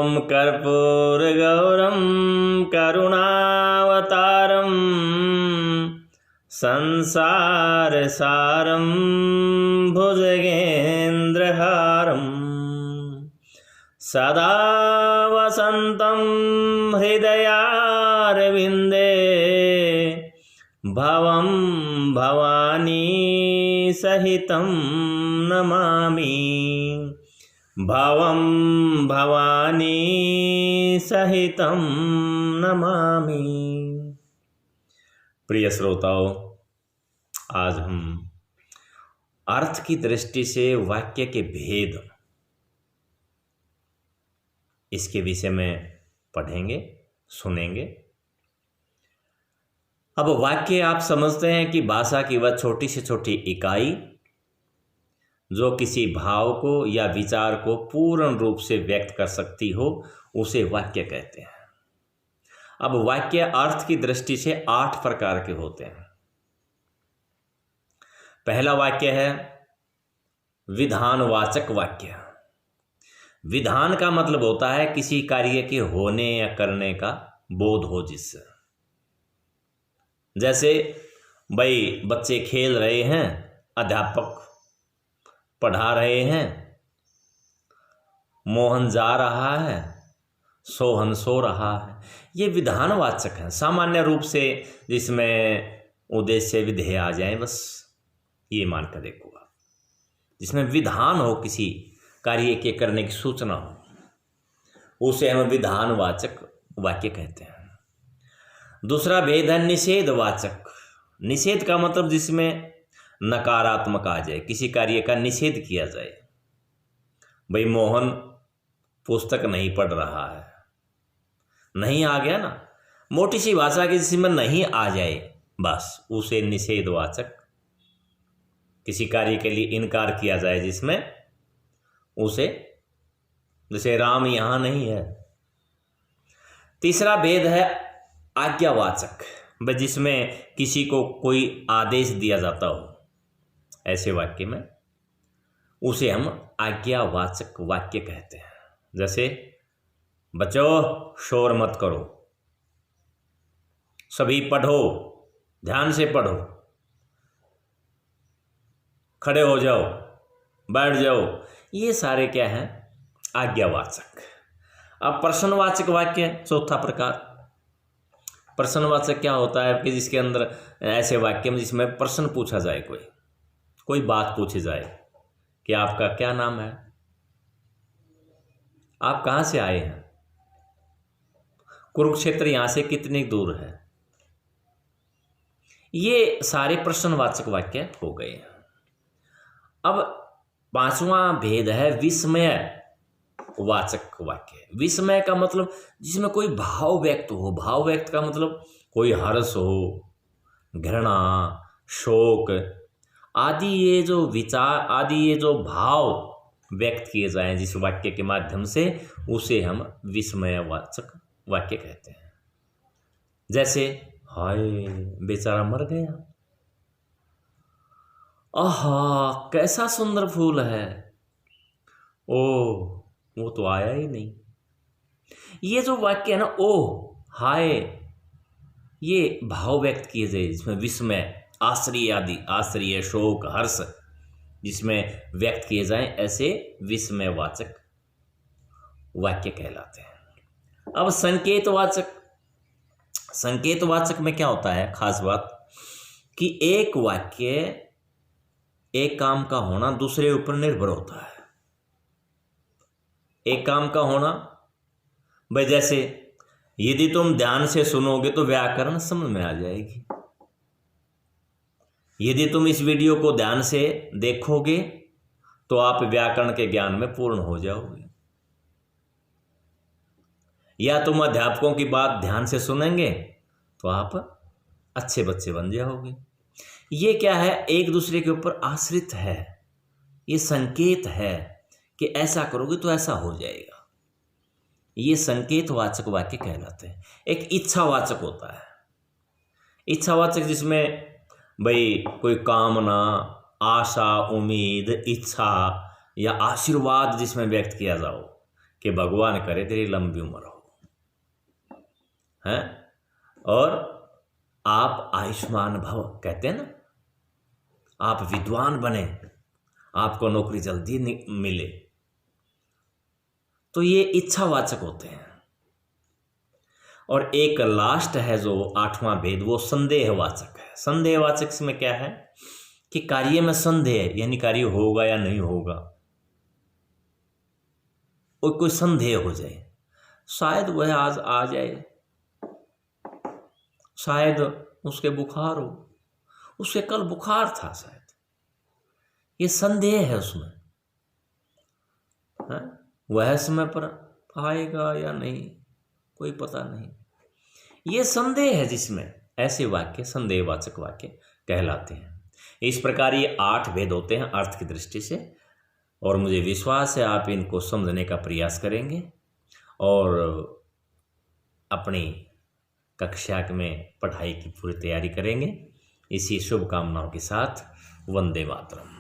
ॐ कर्पूरगौरं करुणावतारं संसारसारं भुजगेन्द्रहारं सदा वसन्तं हृदयारविन्दे भवं भवानी सहितं नमामि। भवं भवानी सहितं नमामि। प्रिय श्रोताओं, आज हम अर्थ की दृष्टि से वाक्य के भेद इसके विषय में पढ़ेंगे, सुनेंगे। अब वाक्य आप समझते हैं कि भाषा की वह छोटी से छोटी इकाई जो किसी भाव को या विचार को पूर्ण रूप से व्यक्त कर सकती हो, उसे वाक्य कहते हैं। अब वाक्य अर्थ की दृष्टि से 8 प्रकार के होते हैं। पहला वाक्य है विधानवाचक वाक्य। विधान का मतलब होता है किसी कार्य के होने या करने का बोध हो जिससे। जैसे भाई बच्चे खेल रहे हैं, अध्यापक पढ़ा रहे हैं, मोहन जा रहा है, सोहन सो रहा है। ये विधानवाचक है। सामान्य रूप से जिसमें उद्देश्य विधेय आ जाए, बस ये मान कर देखो आप। जिसमें विधान हो, किसी कार्य के करने की सूचना हो, उसे हम विधानवाचक वाक्य कहते हैं। दूसरा भेद है निषेधवाचक। निषेध का मतलब जिसमें नकारात्मक आ जाए, किसी कार्य का निषेध किया जाए। भाई मोहन पुस्तक नहीं पढ़ रहा है, नहीं आ गया ना, मोटी सी भाषा की जिसमें नहीं आ जाए, बस उसे निषेधवाचक। किसी कार्य के लिए इनकार किया जाए जिसमें उसे, जैसे राम यहां नहीं है। तीसरा भेद है आज्ञावाचक। भाई जिसमें किसी को कोई आदेश दिया जाता हो, ऐसे वाक्य में उसे हम आज्ञावाचक वाक्य कहते हैं। जैसे बच्चों शोर मत करो, सभी पढ़ो, ध्यान से पढ़ो, खड़े हो जाओ, बैठ जाओ। ये सारे क्या हैं? आज्ञावाचक। अब प्रश्नवाचक वाक्य, चौथा प्रकार। प्रश्नवाचक क्या होता है कि जिसके अंदर ऐसे वाक्य में जिसमें प्रश्न पूछा जाए, कोई बात पूछी जाए कि आपका क्या नाम है, आप कहाँ से आए हैं, कुरुक्षेत्र यहां से कितनी दूर है। ये सारे प्रश्नवाचक वाक्य हो गए। अब 5वां भेद है विस्मय वाचक वाक्य। विस्मय का मतलब जिसमें कोई भाव व्यक्त हो। भाव व्यक्त का मतलब कोई हर्ष हो, घृणा, शोक आदि, ये जो विचार आदि, ये जो भाव व्यक्त किए जाएं जिस वाक्य के माध्यम से, उसे हम विस्मयवाचक वाक्य कहते हैं। जैसे हाय बेचारा मर गया, आहा कैसा सुंदर फूल है, ओ वो तो आया ही नहीं। ये जो वाक्य है ना, ओ हाय, ये भाव व्यक्त किए जाए जिसमें विस्मय, आश्चर्य आदि, आश्चर्य, शोक, हर्ष जिसमें व्यक्त किए जाएं, ऐसे विस्मयवाचक वाक्य कहलाते हैं। अब संकेतवाचक। संकेतवाचक में क्या होता है खास बात कि एक वाक्य, एक काम का होना दूसरे ऊपर निर्भर होता है। एक काम का होना, भाई जैसे यदि तुम ध्यान से सुनोगे तो व्याकरण समझ में आ जाएगी। यदि तुम इस वीडियो को ध्यान से देखोगे तो आप व्याकरण के ज्ञान में पूर्ण हो जाओगे। या तुम अध्यापकों की बात ध्यान से सुनेंगे तो आप अच्छे बच्चे बन जाओगे। ये क्या है? एक दूसरे के ऊपर आश्रित है। ये संकेत है कि ऐसा करोगे तो ऐसा हो जाएगा। ये संकेतवाचक वाक्य कहलाते हैं। एक इच्छावाचक होता है। इच्छावाचक जिसमें भाई कोई कामना, आशा, उम्मीद, इच्छा या आशीर्वाद जिसमें व्यक्त किया जाओ कि भगवान करे तेरी लंबी उम्र हो, हैं, और आप आयुष्मान भव कहते हैं ना, आप विद्वान बने, आपको नौकरी जल्दी मिले। तो ये इच्छावाचक होते हैं। और एक लास्ट है जो 8वां भेद, वो संदेहवाचक है। संदेहवाचक में क्या है कि कार्य में संदेह, यानी कार्य होगा या नहीं होगा, और कोई संदेह हो जाए, शायद वह आज आ जाए, शायद उसके बुखार हो, उसके कल बुखार था शायद, ये संदेह है उसमें, है? वह समय पर आएगा या नहीं कोई पता नहीं, ये संदेह है जिसमें, ऐसे वाक्य संदेहवाचक वाक्य कहलाते हैं। इस प्रकार ये 8 भेद होते हैं अर्थ की दृष्टि से, और मुझे विश्वास है आप इनको समझने का प्रयास करेंगे और अपनी कक्षा में पढ़ाई की पूरी तैयारी करेंगे। इसी शुभकामनाओं के साथ वंदे मातरम।